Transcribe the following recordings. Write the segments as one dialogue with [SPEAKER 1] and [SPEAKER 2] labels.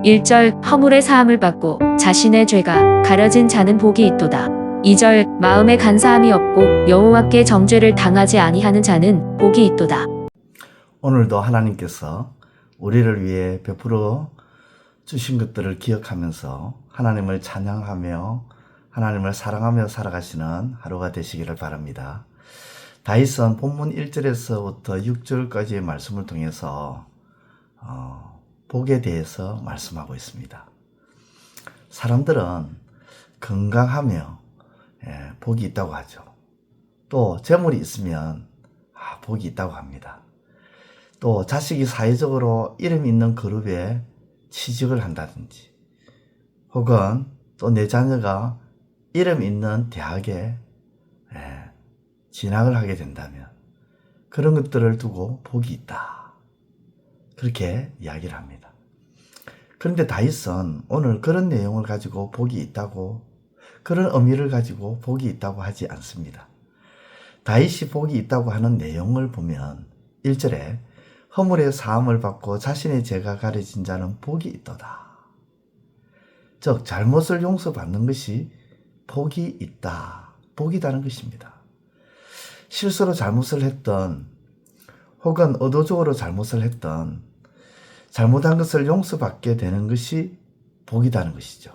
[SPEAKER 1] 1절 허물의 사함을 받고 자신의 죄가 가려진 자는 복이 있도다. 2절 마음에 간사함이 없고 여호와께 정죄를 당하지 아니하는 자는 복이 있도다.
[SPEAKER 2] 오늘도 하나님께서 우리를 위해 베풀어 주신 것들을 기억하면서 하나님을 찬양하며 하나님을 사랑하며 살아가시는 하루가 되시기를 바랍니다. 다윗은 본문 1절에서부터 6절까지의 말씀을 통해서 복에 대해서 말씀하고 있습니다. 사람들은 건강하며 복이 있다고 하죠. 또 재물이 있으면 복이 있다고 합니다. 또 자식이 사회적으로 이름 있는 그룹에 취직을 한다든지 혹은 또 내 자녀가 이름 있는 대학에 진학을 하게 된다면 그런 것들을 두고 복이 있다. 그렇게 이야기를 합니다. 그런데 다윗은 오늘 그런 내용을 가지고 복이 있다고, 그런 의미를 가지고 복이 있다고 하지 않습니다. 다윗이 복이 있다고 하는 내용을 보면 1절에 허물의 사함을 받고 자신의 죄가 가려진 자는 복이 있도다. 즉 잘못을 용서받는 것이 복이 있다, 복이다는 것입니다. 실수로 잘못을 했던 혹은 의도적으로 잘못을 했던 잘못한 것을 용서받게 되는 것이 복이다는 것이죠.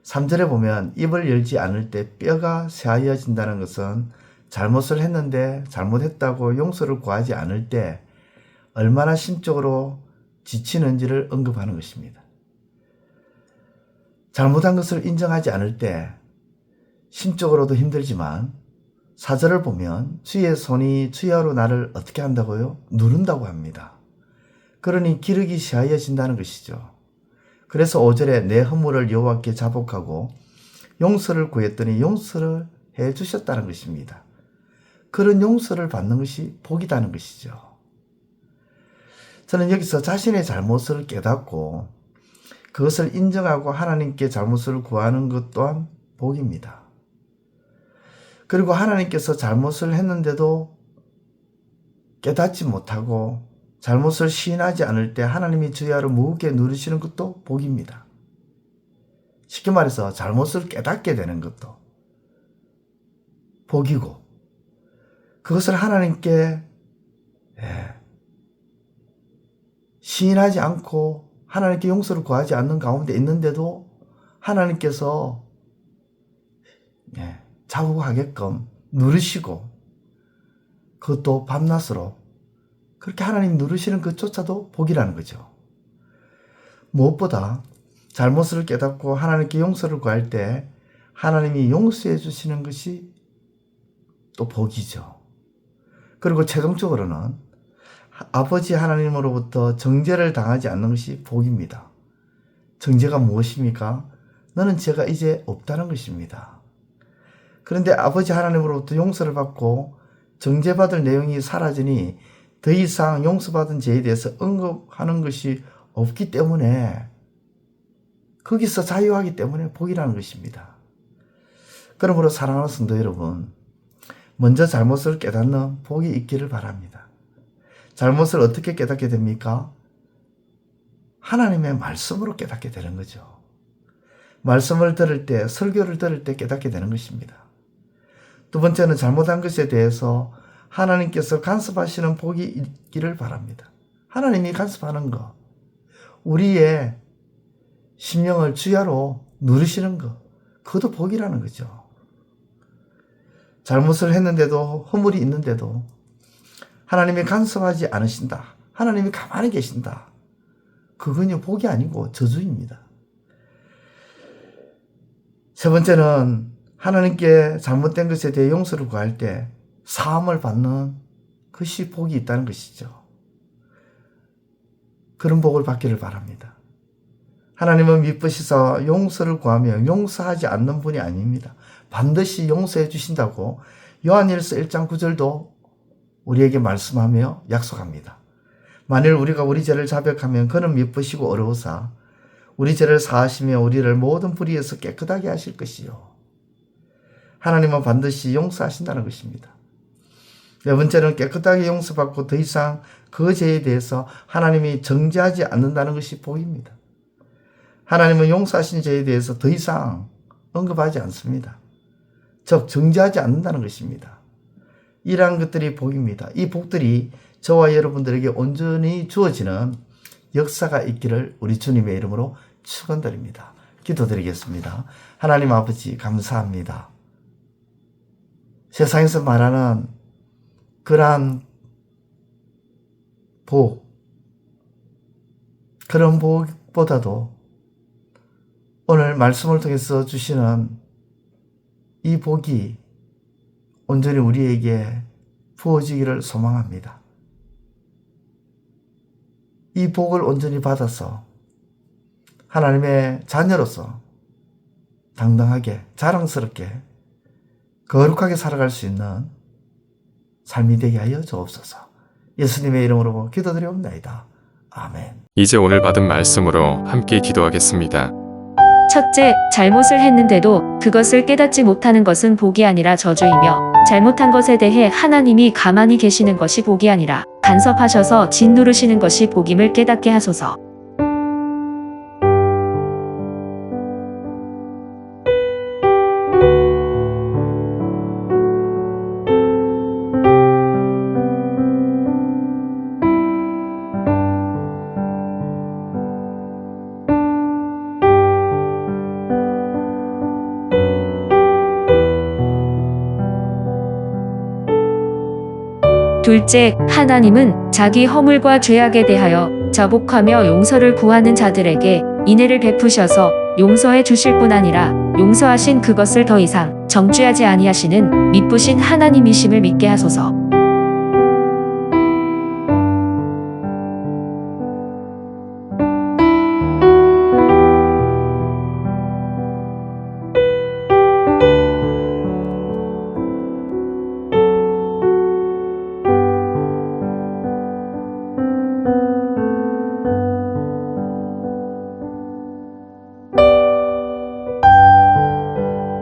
[SPEAKER 2] 3절에 보면 입을 열지 않을 때 뼈가 새하얘진다는 것은 잘못을 했는데 잘못했다고 용서를 구하지 않을 때 얼마나 심적으로 지치는지를 언급하는 것입니다. 잘못한 것을 인정하지 않을 때 심적으로도 힘들지만 4절을 보면 주의 손이 주야로 나를 어떻게 한다고요? 누른다고 합니다. 그러니 기력이 쇠하여진다는 것이죠. 그래서 5절에 내 허물을 여호와께 자복하고 용서를 구했더니 용서를 해 주셨다는 것입니다. 그런 용서를 받는 것이 복이다는 것이죠. 저는 여기서 자신의 잘못을 깨닫고 그것을 인정하고 하나님께 잘못을 구하는 것 또한 복입니다. 그리고 하나님께서 잘못을 했는데도 깨닫지 못하고 잘못을 시인하지 않을 때 하나님이 주야를 무겁게 누르시는 것도 복입니다. 쉽게 말해서 잘못을 깨닫게 되는 것도 복이고, 그것을 하나님께 시인하지 않고 하나님께 용서를 구하지 않는 가운데 있는데도 하나님께서 자복하게끔 누르시고, 그것도 밤낮으로 그렇게 하나님 누르시는 것조차도 복이라는 거죠. 무엇보다 잘못을 깨닫고 하나님께 용서를 구할 때 하나님이 용서해 주시는 것이 또 복이죠. 그리고 최종적으로는 아버지 하나님으로부터 정죄를 당하지 않는 것이 복입니다. 정죄가 무엇입니까? 너는 죄가 이제 없다는 것입니다. 그런데 아버지 하나님으로부터 용서를 받고 정죄받을 내용이 사라지니 더 이상 용서받은 죄에 대해서 언급하는 것이 없기 때문에, 거기서 자유하기 때문에 복이라는 것입니다. 그러므로 사랑하는 성도 여러분, 먼저 잘못을 깨닫는 복이 있기를 바랍니다. 잘못을 어떻게 깨닫게 됩니까? 하나님의 말씀으로 깨닫게 되는 거죠. 말씀을 들을 때, 설교를 들을 때 깨닫게 되는 것입니다. 두 번째는 잘못한 것에 대해서 하나님께서 간섭하시는 복이 있기를 바랍니다. 하나님이 간섭하는 것, 우리의 심령을 주야로 누르시는 것, 그것도 복이라는 거죠. 잘못을 했는데도, 허물이 있는데도 하나님이 간섭하지 않으신다, 하나님이 가만히 계신다, 그건요 복이 아니고 저주입니다. 세 번째는 하나님께 잘못된 것에 대해 용서를 구할 때 사함을 받는 것이 복이 있다는 것이죠. 그런 복을 받기를 바랍니다. 하나님은 미쁘시사 용서를 구하며 용서하지 않는 분이 아닙니다. 반드시 용서해 주신다고 요한일서 1장 9절도 우리에게 말씀하며 약속합니다. 만일 우리가 우리 죄를 자백하면 그는 미쁘시고 어려우사 우리 죄를 사하시며 우리를 모든 불의에서 깨끗하게 하실 것이요. 하나님은 반드시 용서하신다는 것입니다. 네 번째는 깨끗하게 용서받고 더 이상 그 죄에 대해서 하나님이 정죄하지 않는다는 것이 복입니다. 하나님은 용서하신 죄에 대해서 더 이상 언급하지 않습니다. 즉 정죄하지 않는다는 것입니다. 이러한 것들이 복입니다. 이 복들이 저와 여러분들에게 온전히 주어지는 역사가 있기를 우리 주님의 이름으로 축원드립니다. 기도드리겠습니다. 하나님 아버지 감사합니다. 세상에서 말하는 그러한 복, 그런 복보다도 오늘 말씀을 통해서 주시는 이 복이 온전히 우리에게 부어지기를 소망합니다. 이 복을 온전히 받아서 하나님의 자녀로서 당당하게 자랑스럽게 거룩하게 살아갈 수 있는 삶이 되게 하여 주옵소서. 예수님의 이름으로 기도드리옵나이다. 아멘.
[SPEAKER 3] 이제 오늘 받은 말씀으로 함께 기도하겠습니다.
[SPEAKER 1] 첫째, 잘못을 했는데도 그것을 깨닫지 못하는 것은 복이 아니라 저주이며, 잘못한 것에 대해 하나님이 가만히 계시는 것이 복이 아니라 간섭하셔서 짓누르시는 것이 복임을 깨닫게 하소서. 둘째, 하나님은 자기 허물과 죄악에 대하여 자복하며 용서를 구하는 자들에게 인애를 베푸셔서 용서해 주실 뿐 아니라 용서하신 그것을 더 이상 정죄하지 아니하시는 미쁘신 하나님이심을 믿게 하소서.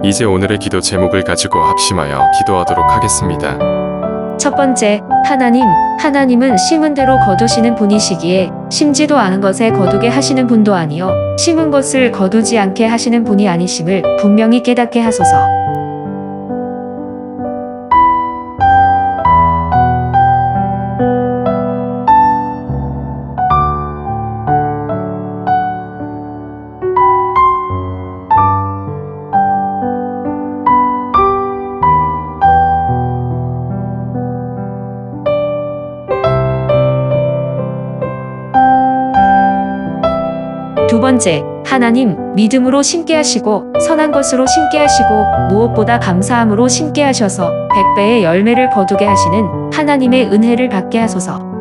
[SPEAKER 3] 이제 오늘의 기도 제목을 가지고 합심하여 기도하도록 하겠습니다.
[SPEAKER 1] 첫 번째, 하나님은 심은 대로 거두시는 분이시기에 심지도 않은 것에 거두게 하시는 분도 아니요 심은 것을 거두지 않게 하시는 분이 아니심을 분명히 깨닫게 하소서. 두 번째, 하나님, 믿음으로 심게 하시고 선한 것으로 심게 하시고 무엇보다 감사함으로 심게 하셔서 100배의 열매를 거두게 하시는 하나님의 은혜를 받게 하소서.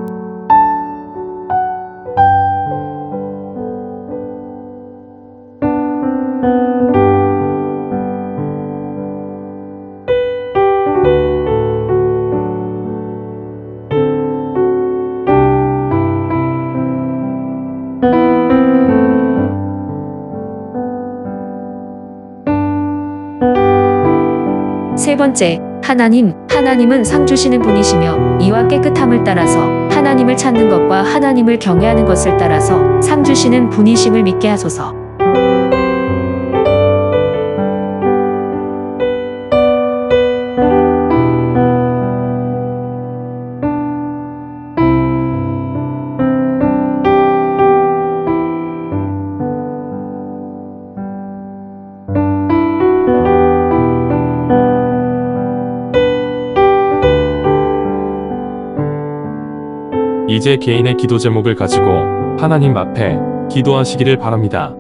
[SPEAKER 1] 세 번째, 하나님은 상 주시는 분이시며 이와 깨끗함을 따라서 하나님을 찾는 것과 하나님을 경외하는 것을 따라서 상 주시는 분이심을 믿게 하소서.
[SPEAKER 4] 이제 개인의 기도 제목을 가지고 하나님 앞에 기도하시기를 바랍니다.